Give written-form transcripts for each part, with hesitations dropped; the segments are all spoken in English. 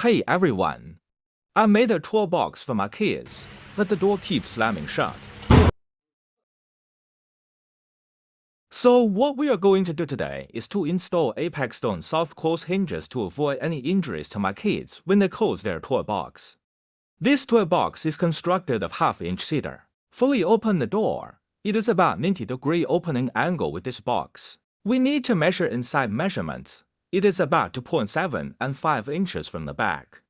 Hey everyone! I made a toolbox for my kids, but the door keeps slamming shut. So what we are going to do today is to install Apex Stone soft close hinges to avoid any injuries to my kids when they close their toolbox. This toolbox is constructed of half-inch cedar. Fully open the door. It is about 90-degree opening angle with this box. We need to measure inside measurements. It is about 2.7 and 5 inches from the back.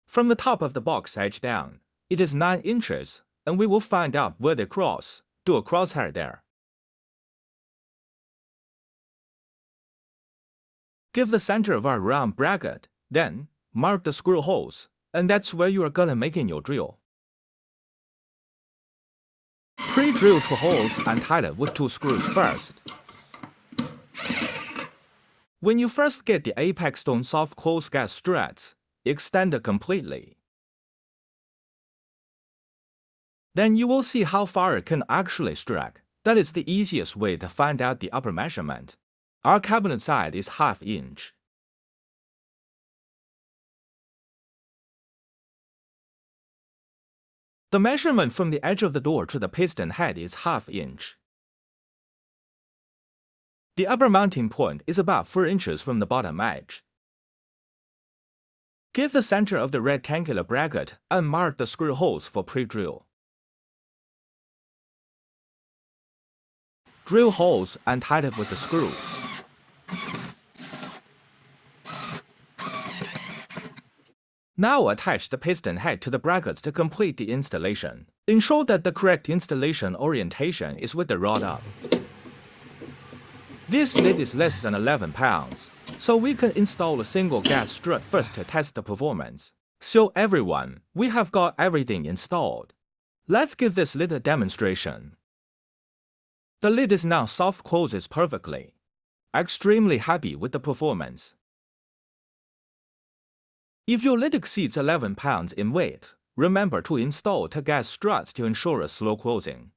From the top of the box edge down, it is 9 inches, and we will find out where they cross. Do a crosshair there. Give the center of our round bracket, then mark the screw holes, and that's where you are gonna make in your drill. Pre-drill 2 holes and tighten with 2 screws first. When you first get the Apex Stone soft close gas struts, extend it completely. Then you will see how far it can actually strike. That is the easiest way to find out the upper measurement. Our cabinet side is ½ inch. The measurement from the edge of the door to the piston head is ½ inch. The upper mounting point is about 4 inches from the bottom edge. Give the center of the rectangular bracket and mark the screw holes for pre-drill. Drill holes and tighten with the screws. Now attach the piston head to the brackets to complete the installation. Ensure that the correct installation orientation is with the rod up. This lid is less than 11 pounds, so we can install a single gas strut first to test the performance. So everyone, we have got everything installed. Let's give this lid a demonstration. The lid is now soft closes perfectly. Extremely happy with the performance. If your lid exceeds 11 pounds in weight, remember to install 2 gas struts to ensure a slow closing.